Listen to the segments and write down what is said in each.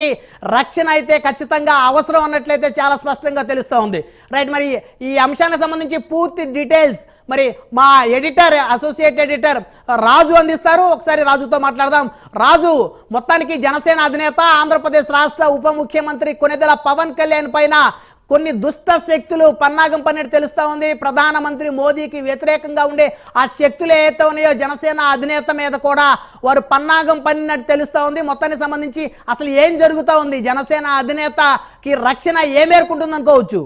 రక్షణ అయితే ఖచ్చితంగా అవసరం అన్నట్లయితే చాలా స్పష్టంగా తెలుస్తూ ఉంది. రైట్, మరి ఈ అంశానికి సంబంధించి పూర్తి డీటెయిల్స్ మరి మా ఎడిటర్, అసోసియేట్ ఎడిటర్ రాజు అందిస్తారు. ఒకసారి రాజుతో మాట్లాడదాం. రాజు, మొత్తానికి జనసేన అధినేత ఆంధ్రప్రదేశ్ రాష్ట్ర ఉప ముఖ్యమంత్రి కొణిదెల పవన్ కళ్యాణ్ పైన కొన్ని దుష్ట శక్తులు పన్నాగం పన్నట్టు తెలుస్తూ ఉంది. ప్రధానమంత్రి మోదీకి వ్యతిరేకంగా ఉండే ఆ శక్తులు ఏవైతే ఉన్నాయో జనసేన అధినేత మీద కూడా వారు పన్నాగం పన్నినట్టు తెలుస్తూ ఉంది. మొత్తానికి సంబంధించి అసలు ఏం జరుగుతూ ఉంది, జనసేన అధినేతకి రక్షణ ఏ మేరకు ఉంటుంది అనుకోవచ్చు?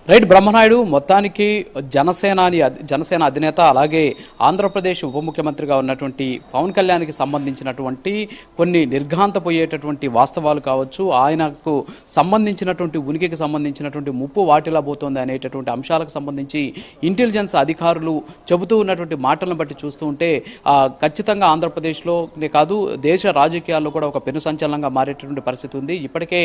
రైట్ బ్రహ్మనాయుడు, మొత్తానికి జనసేన అధినేత అలాగే ఆంధ్రప్రదేశ్ ఉప ముఖ్యమంత్రిగా ఉన్నటువంటి పవన్ కళ్యాణ్కి సంబంధించినటువంటి కొన్ని నిర్ఘాంతపోయేటటువంటి వాస్తవాలు కావచ్చు, ఆయనకు సంబంధించినటువంటి ఉనికికి సంబంధించినటువంటి ముప్పు వాటిలా పోతుంది అనేటటువంటి అంశాలకు సంబంధించి ఇంటెలిజెన్స్ అధికారులు చెబుతూ ఉన్నటువంటి మాటలను బట్టి చూస్తూ ఉంటే ఖచ్చితంగా ఆంధ్రప్రదేశ్లోనే కాదు దేశ రాజకీయాల్లో కూడా ఒక పెను సంచలనంగా మారేటటువంటి పరిస్థితి ఉంది. ఇప్పటికే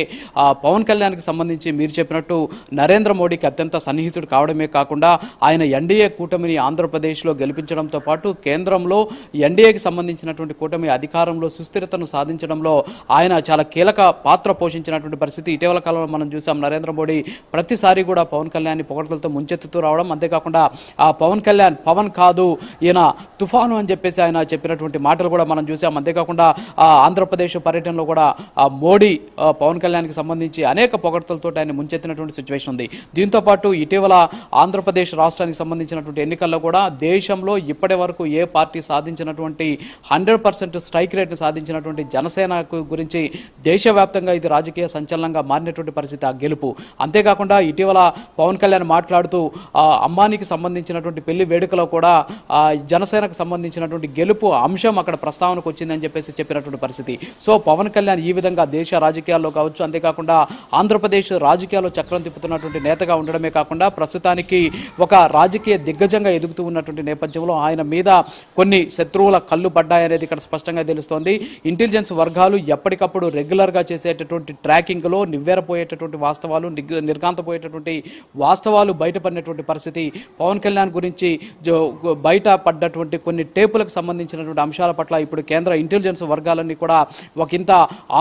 పవన్ కళ్యాణ్కి సంబంధించి మీరు చెప్పినట్టు నరేంద్ర మోడీకి అత్యంత సన్నిహితుడు కావడమే కాకుండా ఆయన ఎన్డీఏ కూటమిని ఆంధ్రప్రదేశ్లో గెలిపించడంతో పాటు కేంద్రంలో ఎన్డీఏకి సంబంధించినటువంటి కూటమి అధికారంలో సుస్థిరతను సాధించడంలో ఆయన చాలా కీలక పాత్ర పోషించినటువంటి పరిస్థితి ఇటీవల కాలంలో మనం చూసాం. నరేంద్ర మోడీ ప్రతిసారి కూడా పవన్ కళ్యాణ్ పొగడ్తలతో ముంచెత్తుతూ రావడం, అంతేకాకుండా ఆ పవన్ కాదు ఈయన తుఫాను అని చెప్పేసి ఆయన చెప్పినటువంటి మాటలు కూడా మనం చూసాం. అంతేకాకుండా ఆంధ్రప్రదేశ్ పర్యటనలో కూడా మోడీ పవన్ కళ్యాణ్కి సంబంధించి అనేక పొగడ్తలతో ఆయన ముంచెత్తినటువంటి సిచ్యువేషన్ ఉంది. దీంతో పాటు ఇటీవల ఆంధ్రప్రదేశ్ రాష్ట్రానికి సంబంధించినటువంటి ఎన్నికల్లో కూడా దేశంలో ఇప్పటి వరకు ఏ పార్టీ సాధించినటువంటి 100% స్ట్రైక్ రేట్ను సాధించినటువంటి జనసేన గురించి దేశవ్యాప్తంగా ఇది రాజకీయ సంచలనంగా మారినటువంటి పరిస్థితి ఆ గెలుపు. అంతేకాకుండా ఇటీవల పవన్ కళ్యాణ్ మాట్లాడుతూ అంబానీకి సంబంధించినటువంటి పెళ్లి వేడుకలో కూడా జనసేనకు సంబంధించినటువంటి గెలుపు అంశం అక్కడ ప్రస్తావనకు వచ్చిందని చెప్పేసి చెప్పినటువంటి పరిస్థితి. సో పవన్ కళ్యాణ్ ఈ విధంగా దేశ రాజకీయాల్లో కావచ్చు, అంతేకాకుండా ఆంధ్రప్రదేశ్ రాజకీయాల్లో చక్రం తిప్పుతున్నటువంటి నేతగా ఉండడమే కాకుండా ప్రస్తుతానికి ఒక రాజకీయ దిగ్గజంగా ఎదుగుతూ ఉన్నటువంటి నేపథ్యంలో ఆయన మీద కొన్ని శత్రువుల కళ్ళు పడ్డాయనేది ఇక్కడ స్పష్టంగా తెలుస్తోంది. ఇంటెలిజెన్స్ వర్గాలు ఎప్పటికప్పుడు రెగ్యులర్గా చేసేటటువంటి ట్రాకింగ్లో నివ్వెరపోయేటటువంటి వాస్తవాలు, నిర్గాంతపోయేటటువంటి వాస్తవాలు బయటపడినటువంటి పరిస్థితి. పవన్ కళ్యాణ్ గురించి బయట పడ్డటువంటి కొన్ని టేపులకు సంబంధించినటువంటి అంశాల పట్ల ఇప్పుడు కేంద్ర ఇంటెలిజెన్స్ వర్గాలన్నీ కూడా ఒకంత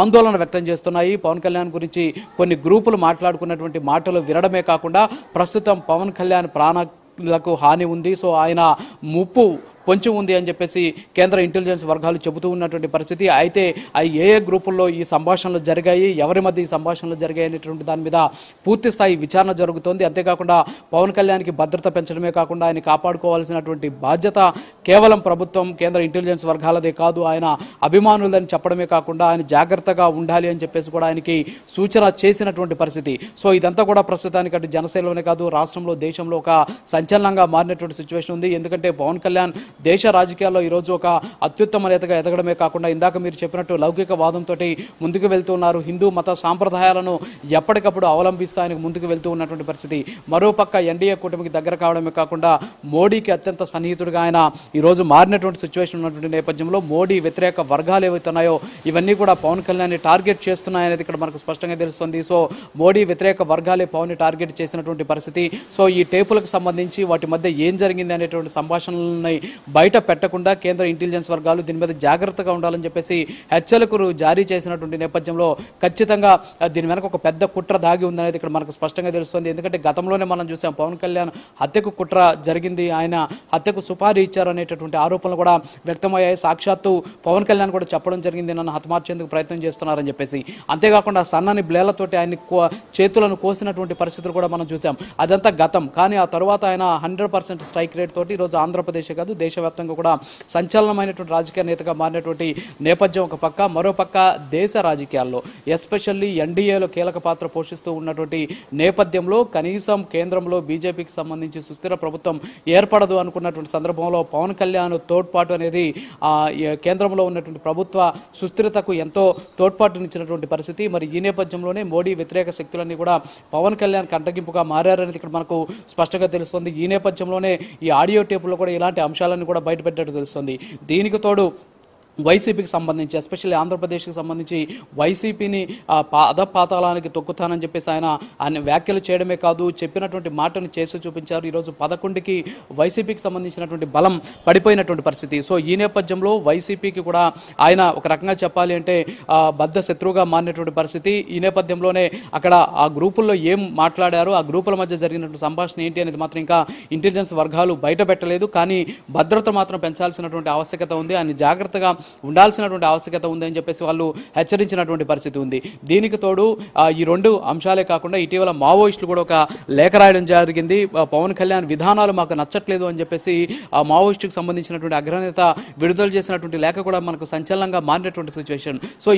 ఆందోళన వ్యక్తం చేస్తున్నాయి. పవన్ కళ్యాణ్ గురించి కొన్ని గ్రూపులు మాట్లాడుకున్నటువంటి మాటలు వినడమే కాకుండా ప్రస్తుతం పవన్ కళ్యాణ్ ప్రాణాలకు హాని ఉంది, సో ఆయన ముప్పు పొంచి ఉంది అని చెప్పేసి కేంద్ర ఇంటెలిజెన్స్ వర్గాలు చెబుతూ ఉన్నటువంటి పరిస్థితి. అయితే ఏ గ్రూపుల్లో ఈ సంభాషణలు జరిగాయి, ఎవరి మధ్య ఈ సంభాషణలు జరిగాయి అనేటువంటి దాని మీద పూర్తి స్థాయి విచారణ జరుగుతోంది. అంతేకాకుండా పవన్ కళ్యాణ్కి భద్రత పెంచడమే కాకుండా ఆయన కాపాడుకోవాల్సినటువంటి బాధ్యత కేవలం ప్రభుత్వం, కేంద్ర ఇంటెలిజెన్స్ వర్గాలదే కాదు, ఆయన అభిమానులని చెప్పడమే కాకుండా ఆయన జాగ్రత్తగా ఉండాలి అని చెప్పేసి కూడా ఆయనకి సూచన చేసినటువంటి పరిస్థితి. సో ఇదంతా కూడా ప్రస్తుతానికి అటు జనసేనలోనే కాదు రాష్ట్రంలో, దేశంలో ఒక సంచలనంగా మారినటువంటి సిచ్యువేషన్ ఉంది. ఎందుకంటే పవన్ కళ్యాణ్ దేశ రాజకీయాల్లో ఈరోజు ఒక అత్యుత్తమ నేతగా ఎదగడమే కాకుండా ఇందాక మీరు చెప్పినట్టు లౌకిక వాదంతో ముందుకు వెళ్తున్నారు. హిందూ మత సాంప్రదాయాలను ఎప్పటికప్పుడు అవలంబిస్తూ ఆయనకు ముందుకు వెళ్తూ ఉన్నటువంటి పరిస్థితి. మరోపక్క ఎన్డీఏ కూటమికి దగ్గర కావడమే కాకుండా మోడీకి అత్యంత సన్నిహితుడిగా ఆయన ఈరోజు మారినటువంటి సిచ్యువేషన్ ఉన్నటువంటి నేపథ్యంలో మోడీ వ్యతిరేక వర్గాలు ఏవైతున్నాయో ఇవన్నీ కూడా పవన్ కళ్యాణ్ని టార్గెట్ చేస్తున్నాయనేది ఇక్కడ మనకు స్పష్టంగా తెలుస్తుంది. సో మోడీ వ్యతిరేక వర్గాలే పవన్ని టార్గెట్ చేసినటువంటి పరిస్థితి. సో ఈ టేపులకు సంబంధించి వాటి మధ్య ఏం జరిగింది అనేటువంటి సంభాషణలని బయట పెట్టకుండా కేంద్ర ఇంటెలిజెన్స్ వర్గాలు దీని మీద జాగ్రత్తగా ఉండాలని చెప్పేసి హెచ్చరికలు జారీ చేసినటువంటి నేపథ్యంలో ఖచ్చితంగా దీని వెనక ఒక పెద్ద కుట్ర దాగి ఉందనేది ఇక్కడ మనకు స్పష్టంగా తెలుస్తుంది. ఎందుకంటే గతంలోనే మనం చూసాం పవన్ కళ్యాణ్ హత్యకు కుట్ర జరిగింది, ఆయన హత్యకు సుపారీ ఇచ్చారు అనేటటువంటి ఆరోపణలు కూడా వ్యక్తమయ్యాయి. సాక్షాత్తు పవన్ కళ్యాణ్ కూడా చెప్పడం జరిగింది, నన్ను హతమార్చేందుకు ప్రయత్నం చేస్తున్నారని చెప్పేసి. అంతేకాకుండా సన్నని బ్లేళ్లతోటి ఆయన చేతులను కోసినటువంటి పరిస్థితులు కూడా మనం చూసాం. అదంతా గతం. కానీ ఆ తర్వాత ఆయన 100% స్ట్రైక్ రేట్ తోటి ఈరోజు ఆంధ్రప్రదేశ్ కాదు దేశవ్యాప్తంగా కూడా సంచలనమైనటువంటి రాజకీయ నేతగా మారినటువంటి నేపథ్యం ఒక పక్క. మరోపక్క దేశ రాజకీయాల్లో ఎస్పెషల్లీ ఎన్డీఏలో కీలక పాత్ర పోషిస్తూ ఉన్నటువంటి నేపథ్యంలో కనీసం కేంద్రంలో బీజేపీకి సంబంధించి సుస్థిర ప్రభుత్వం ఏర్పడదు అనుకున్నటువంటి సందర్భంలో పవన్ కళ్యాణ్ తోడ్పాటు అనేది కేంద్రంలో ఉన్నటువంటి ప్రభుత్వ సుస్థిరతకు ఎంతో తోడ్పాటునిచ్చినటువంటి పరిస్థితి. మరి ఈ నేపథ్యంలోనే మోడీ వ్యతిరేక శక్తులన్నీ కూడా పవన్ కళ్యాణ్ కంటగింపుగా మారారనేది ఇక్కడ మనకు స్పష్టంగా తెలుస్తుంది. ఈ నేపథ్యంలోనే ఈ ఆడియో టేపులో కూడా ఇలాంటి అంశాలను కూడా బయటపెట్టేట్టు తెలుస్తుంది. దీనికి తోడు వైసీపీకి సంబంధించి ఎస్పెషల్లీ ఆంధ్రప్రదేశ్కి సంబంధించి వైసీపీని అధపాతాళానికి తొక్కుతానని చెప్పేసి ఆయన వ్యాఖ్యలు చేయడమే కాదు, చెప్పినటువంటి మాటను చేసి చూపించారు. ఈరోజు 11కి వైసీపీకి సంబంధించినటువంటి బలం పడిపోయినటువంటి పరిస్థితి. సో ఈ నేపథ్యంలో వైసీపీకి కూడా ఆయన ఒక రకంగా చెప్పాలి అంటే బద్ధ శత్రువుగా మారినటువంటి పరిస్థితి. ఈ నేపథ్యంలోనే అక్కడ ఆ గ్రూపుల్లో ఏం మాట్లాడారు, ఆ గ్రూపుల మధ్య జరిగినటువంటి సంభాషణ ఏంటి అనేది మాత్రం ఇంకా ఇంటెలిజెన్స్ వర్గాలు బయట పెట్టలేదు. కానీ భద్రత మాత్రం పెంచాల్సినటువంటి ఆవశ్యకత ఉంది, ఆయన జాగ్రత్తగా ఉండాల్సినటువంటి ఆవశ్యకత ఉంది అని చెప్పేసి వాళ్ళు హెచ్చరించినటువంటి పరిస్థితి ఉంది. దీనికి తోడు ఈ రెండు అంశాలే కాకుండా ఇటీవల మావోయిస్టులు కూడా ఒక లేఖ రాయడం జరిగింది. పవన్ కళ్యాణ్ విధానాలు మాకు నచ్చట్లేదు అని చెప్పేసి ఆ మావోయిస్టుకు సంబంధించినటువంటి అగ్రనేత విడుదల చేసినటువంటి లేఖ కూడా మనకు సంచలనంగా మారినటువంటి సిచ్యువేషన్. సో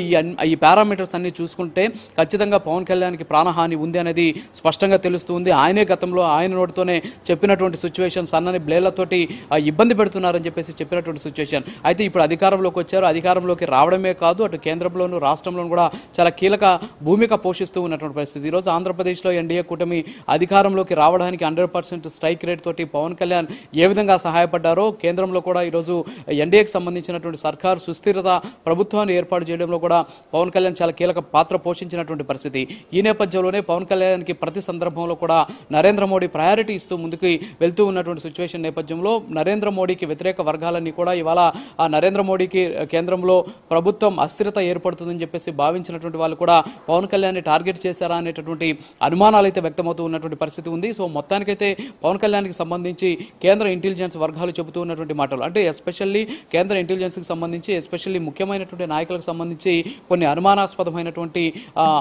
ఈ పారామీటర్స్ అన్ని చూసుకుంటే ఖచ్చితంగా పవన్ కళ్యాణ్కి ప్రాణహాని ఉంది అనేది స్పష్టంగా తెలుస్తుంది. ఆయనే గతంలో ఆయన నోటితోనే చెప్పినటువంటి సిచ్యువేషన్, సన్నని బ్లేడ్లతోటి ఇబ్బంది పెడుతున్నారని చెప్పేసి చెప్పినటువంటి సిచ్యువేషన్. అయితే ఇప్పుడు అధికారంలోకి వచ్చారు, అధికారంలోకి రావడమే కాదు అటు కేంద్రంలోను రాష్ట్రంలోనూ కూడా చాలా కీలక భూమిక పోషిస్తూ ఉన్నటువంటి పరిస్థితి. ఈరోజు ఆంధ్రప్రదేశ్లో ఎన్డీఏ కూటమి అధికారంలోకి రావడానికి 100% స్ట్రైక్ రేట్ తోటి పవన్ కళ్యాణ్ ఏ విధంగా సహాయపడ్డారో కేంద్రంలో కూడా ఈరోజు ఎన్డీఏకి సంబంధించినటువంటి సర్కారు సుస్థిరత ప్రభుత్వాన్ని ఏర్పాటు చేయడంలో కూడా పవన్ కళ్యాణ్ చాలా కీలక పాత్ర పోషించినటువంటి పరిస్థితి. ఈ నేపథ్యంలోనే పవన్ కళ్యాణ్కి ప్రతి సందర్భంలో కూడా నరేంద్ర మోడీ ప్రయారిటీ ఇస్తూ ముందుకు వెళ్తూ ఉన్నటువంటి సిచ్యువేషన్ నేపథ్యంలో నరేంద్ర మోడీకి వ్యతిరేక వర్గాలన్నీ కూడా ఇవాళ ఆ నరేంద్ర మోడీకి కేంద్రంలో ప్రభుత్వం అస్థిరత ఏర్పడుతుందని చెప్పేసి భావించినటువంటి వాళ్ళు కూడా పవన్ కళ్యాణ్ని టార్గెట్ చేశారా అనేటటువంటి అనుమానాలు అయితే వ్యక్తమవుతూ ఉన్నటువంటి పరిస్థితి ఉంది. సో మొత్తానికైతే పవన్ కళ్యాణ్కి సంబంధించి కేంద్ర ఇంటెలిజెన్స్ వర్గాలు చెబుతూ ఉన్నటువంటి మాటలు అంటే ఎస్పెషల్లీ కేంద్ర ఇంటెలిజెన్స్కి సంబంధించి ఎస్పెషల్లీ ముఖ్యమైనటువంటి నాయకులకు సంబంధించి కొన్ని అనుమానాస్పదమైనటువంటి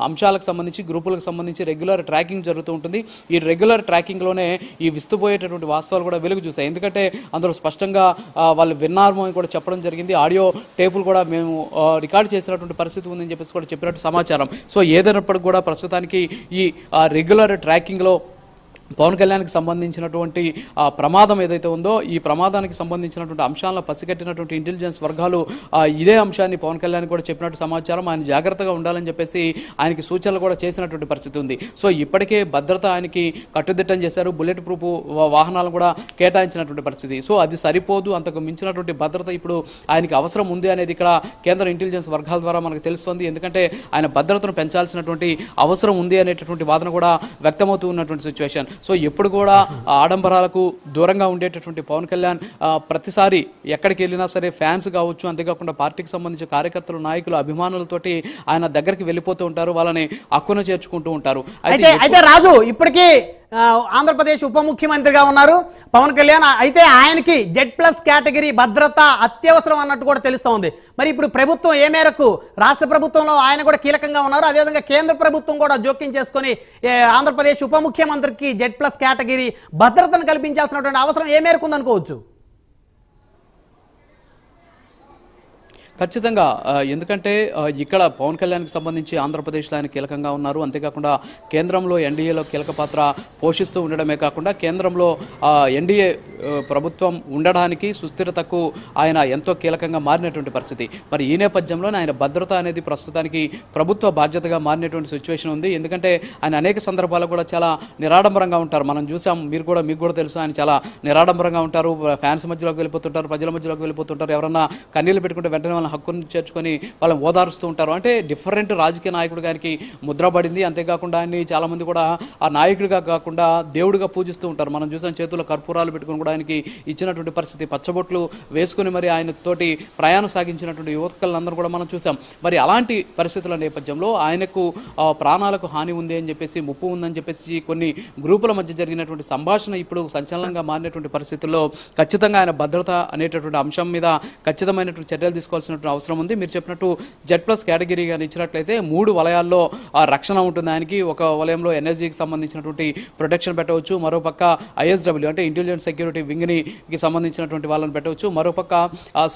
అంశాలకు సంబంధించి గ్రూపులకు సంబంధించి రెగ్యులర్ ట్రాకింగ్ జరుగుతూ ఉంటుంది. ఈ రెగ్యులర్ ట్రాకింగ్లోనే ఈ విస్తుపోయేటటువంటి వాస్తవాలు కూడా వెలుగు చూసాయి. ఎందుకంటే అందులో స్పష్టంగా వాళ్ళు విన్నారో అని కూడా చెప్పడం జరిగింది. ఆడియో టేపులు కూడా మేము రికార్డ్ చేసినటువంటి పరిస్థితి ఉందని చెప్పేసి కూడా చెప్పినట్టు సమాచారం. సో ఏదైనప్పటికీ కూడా ప్రస్తుతానికి ఈ రెగ్యులర్ ట్రాకింగ్లో పవన్ కళ్యాణ్కి సంబంధించినటువంటి ప్రమాదం ఏదైతే ఉందో ఈ ప్రమాదానికి సంబంధించినటువంటి అంశాలను పసిగట్టినటువంటి ఇంటెలిజెన్స్ వర్గాలు ఇదే అంశాన్ని పవన్ కళ్యాణ్ కూడా చెప్పినట్టు సమాచారం. ఆయన జాగ్రత్తగా ఉండాలని చెప్పేసి ఆయనకి సూచనలు కూడా చేసినటువంటి పరిస్థితి ఉంది. సో ఇప్పటికే భద్రత ఆయనకి కట్టుదిట్టం చేశారు, బుల్లెట్ ప్రూఫ్ వాహనాలను కూడా కేటాయించినటువంటి పరిస్థితి. సో అది సరిపోదు, అంతకు మించినటువంటి భద్రత ఇప్పుడు ఆయనకి అవసరం ఉంది అనేది ఇక్కడ కేంద్ర ఇంటెలిజెన్స్ వర్గాల ద్వారా మనకు తెలుస్తుంది. ఎందుకంటే ఆయన భద్రతను పెంచాల్సినటువంటి అవసరం ఉంది అనేటటువంటి వాదన కూడా వ్యక్తమవుతూ ఉన్నటువంటి సిచ్యువేషన్. సో ఎప్పుడు కూడా ఆడంబరాలకు దూరంగా ఉండేటటువంటి పవన్ కళ్యాణ్ ప్రతిసారి ఎక్కడికి వెళ్ళినా సరే ఫ్యాన్స్ కావచ్చు, అంతేకాకుండా పార్టీకి సంబంధించిన కార్యకర్తలు, నాయకులు, అభిమానులతోటి ఆయన దగ్గరికి వెళ్ళిపోతూ ఉంటారు, వాళ్ళని హక్కున చేర్చుకుంటూ ఉంటారు. అయితే రాజు ఇప్పటికీ ఆంధ్రప్రదేశ్ ఉప ముఖ్యమంత్రిగా ఉన్నారు పవన్ కళ్యాణ్. అయితే ఆయనకి Z+ కేటగిరీ భద్రత అత్యవసరం అన్నట్టు కూడా తెలుస్తూ ఉంది. మరి ఇప్పుడు ప్రభుత్వం ఏ మేరకు, రాష్ట్ర ప్రభుత్వంలో ఆయన కూడా కీలకంగా ఉన్నారు, అదేవిధంగా కేంద్ర ప్రభుత్వం కూడా జోక్యం చేసుకొని ఆంధ్రప్రదేశ్ ఉప ముఖ్యమంత్రికి Z+ కేటగిరీ భద్రతను కల్పించాల్సినటువంటి అవసరం ఏ మేరకు ఉందనుకోవచ్చు? ఖచ్చితంగా, ఎందుకంటే ఇక్కడ పవన్ కళ్యాణ్కి సంబంధించి ఆంధ్రప్రదేశ్లో ఆయన కీలకంగా ఉన్నారు. అంతేకాకుండా కేంద్రంలో ఎన్డీఏలో కీలక పాత్ర పోషిస్తూ ఉండడమే కాకుండా కేంద్రంలో ఎన్డీఏ ప్రభుత్వం ఉండడానికి సుస్థిరతకు ఆయన ఎంతో కీలకంగా మారినటువంటి పరిస్థితి. మరి ఈ నేపథ్యంలోనే ఆయన భద్రత అనేది ప్రస్తుతానికి ప్రభుత్వ బాధ్యతగా మారినటువంటి సిచ్యువేషన్ ఉంది. ఎందుకంటే ఆయన అనేక సందర్భాల్లో కూడా చాలా నిరాడంబరంగా ఉంటారు. మనం చూసాం, మీకు కూడా తెలుసు, ఆయన చాలా నిరాడంబరంగా ఉంటారు. ఫ్యాన్స్ మధ్యలోకి వెళ్ళిపోతుంటారు, ప్రజల మధ్యలోకి వెళ్ళిపోతుంటారు. ఎవరన్నా కన్నీళ్ళు పెట్టుకుంటే వెంటనే వాళ్ళని హక్కును చేర్చుకొని వాళ్ళని ఓదారుస్తూ ఉంటారు. అంటే డిఫరెంట్ రాజకీయ నాయకుడు గారికి ముద్రపడింది. అంతేకాకుండా ఆయన్ని చాలా మంది కూడా ఆ నాయకుడిగా కాకుండా దేవుడిగా పూజిస్తూ ఉంటారు. మనం చూసాం, చేతుల్లో కర్పూరాలు పెట్టుకుని కూడా ఆయనకి ఇచ్చినటువంటి పరిస్థితి, పచ్చబొట్లు వేసుకుని మరి ఆయన తోటి ప్రయాణం సాగించినటువంటి యువకులందరూ కూడా మనం చూసాం. మరి అలాంటి పరిస్థితుల నేపథ్యంలో ఆయనకు ప్రాణాలకు హాని ఉంది అని చెప్పేసి, ముప్పు ఉందని చెప్పేసి కొన్ని గ్రూపుల మధ్య జరిగినటువంటి సంభాషణ ఇప్పుడు సంచలనంగా మారినటువంటి పరిస్థితుల్లో ఖచ్చితంగా ఆయన భద్రత అనేటటువంటి అంశం మీద ఖచ్చితమైనటువంటి చర్యలు తీసుకోవాల్సిన అవసరం ఉంది. మీరు చెప్పినట్టు Z+ కేటగిరీ కానీ ఇచ్చినట్లయితే 3 వలయాల్లో రక్షణ ఉంటుంది ఆయనకి. ఒక వలయంలో ఎనర్జీకి సంబంధించినటువంటి ప్రొటెక్షన్ పెట్టవచ్చు, మరోపక్క ISW అంటే ఇంటెలిజెన్స్ సెక్యూరిటీ వింగ్కి సంబంధించినటువంటి వాళ్ళని పెట్టవచ్చు, మరోపక్క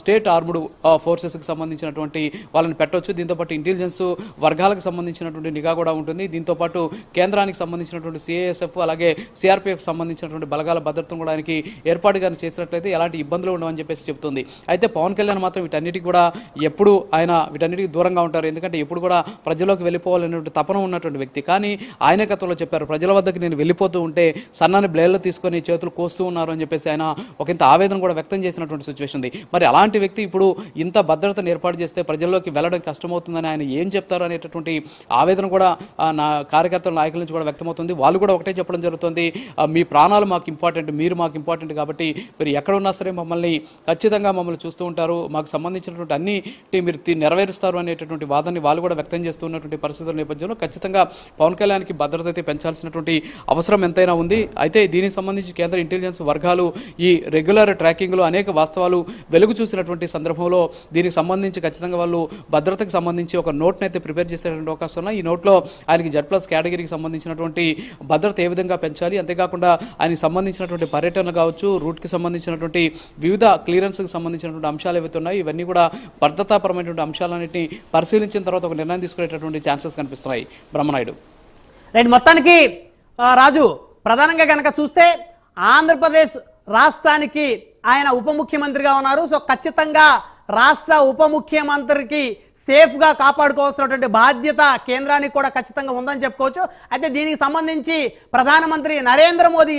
స్టేట్ ఆర్మ్డ్ ఫోర్సెస్కి సంబంధించినటువంటి వాళ్ళని పెట్టవచ్చు. దీంతోపాటు ఇంటెలిజెన్స్ వర్గాలకు సంబంధించినటువంటి నిఘా కూడా ఉంటుంది. దీంతోపాటు కేంద్రానికి సంబంధించినటువంటి CASF అలాగే CRPF సంబంధించినటువంటి బలగాల భద్రతను కూడా ఆయనకి ఏర్పాటుగా చేసినట్లయితే ఎలాంటి ఇబ్బందులు ఉండవని చెప్పేసి చెబుతుంది. అయితే పవన్ కళ్యాణ్ మాత్రం వీటన్నిటికీ కూడా ఎప్పుడు ఆయన వీటన్నిటికీ దూరంగా ఉంటారు. ఎందుకంటే ఎప్పుడు కూడా ప్రజల్లోకి వెళ్ళిపోవాలనేటువంటి తపన ఉన్నటువంటి వ్యక్తి. కానీ ఆయన గతంలో చెప్పారు, ప్రజల వద్దకు నేను వెళ్ళిపోతూ ఉంటే సన్నని బ్లేడ్లు తీసుకొని చేతులు కోస్తూ ఉన్నారు అని చెప్పేసి ఆయన ఒకంత ఆవేదన కూడా వ్యక్తం చేసినటువంటి సిచ్యువేషన్ ఉంది. మరి అలాంటి వ్యక్తి ఇప్పుడు ఇంత భద్రతను ఏర్పాటు చేస్తే ప్రజల్లోకి వెళ్ళడం కష్టమవుతుందని ఆయన ఏం చెప్తారు అనేటటువంటి ఆవేదన కూడా నా కార్యకర్తల నాయకుల నుంచి కూడా వ్యక్తమవుతుంది. వాళ్ళు కూడా ఒకటే చెప్పడం జరుగుతుంది, మీ ప్రాణాలు మాకు ఇంపార్టెంట్, మీరు మాకు ఇంపార్టెంట్, కాబట్టి మీరు ఎక్కడ ఉన్నా సరే ఖచ్చితంగా మమ్మల్ని చూస్తూ ఉంటారు, మాకు సంబంధించినటువంటి అన్ని మీరు నెరవేరుస్తారు అనేటటువంటి వాదాన్ని వాళ్ళు కూడా వ్యక్తం చేస్తున్నటువంటి పరిస్థితుల నేపథ్యంలో ఖచ్చితంగా పవన్ కళ్యాణ్కి భద్రత అయితే పెంచాల్సినటువంటి అవసరం ఎంతైనా ఉంది. అయితే దీనికి సంబంధించి కేంద్ర ఇంటెలిజెన్స్ వర్గాలు ఈ రెగ్యులర్ ట్రాకింగ్లో అనేక వాస్తవాలు వెలుగు చూసినటువంటి సందర్భంలో దీనికి సంబంధించి ఖచ్చితంగా వాళ్ళు భద్రతకు సంబంధించి ఒక నోట్ని అయితే ప్రిపేర్ చేసేటువంటి అవకాశం ఉన్నాయి. ఈ నోట్లో ఆయనకి Z+ కేటగిరీకి సంబంధించినటువంటి భద్రత ఏ విధంగా పెంచాలి, అంతేకాకుండా ఆయనకి సంబంధించినటువంటి పర్యటనలు కావచ్చు, రూట్కి సంబంధించినటువంటి వివిధ క్లియరెన్స్కి సంబంధించినటువంటి అంశాలు ఏవైతే ఉన్నాయి ఇవన్నీ కూడా భద్రతాపరమైనటువంటి అంశాలన్నింటినీ పరిశీలించిన తర్వాత ఒక నిర్ణయం తీసుకునేటటువంటి ఛాన్సెస్ కనిపిస్తున్నాయి. బ్రహ్మనాయుడు రైట్, మొత్తానికి రాజు ప్రధానంగా కనుక చూస్తే ఆంధ్రప్రదేశ్ రాష్ట్రానికి ఆయన ఉప ముఖ్యమంత్రిగా ఉన్నారు. సో ఖచ్చితంగా రాష్ట్ర ఉప ముఖ్యమంత్రికి సేఫ్గా కాపాడుకోవాల్సినటువంటి బాధ్యత కేంద్రానికి కూడా ఖచ్చితంగా ఉందని చెప్పుకోవచ్చు. అయితే దీనికి సంబంధించి ప్రధానమంత్రి నరేంద్ర మోదీ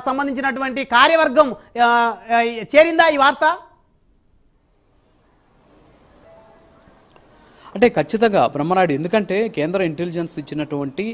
సంబంధించినటువంటి కార్యవర్గం చేరిందా ఈ వార్త? అంటే ఖచ్చితంగా బ్రహ్మనాయుడు, ఎందుకంటే కేంద్ర ఇంటెలిజెన్స్ ఇచ్చినటువంటి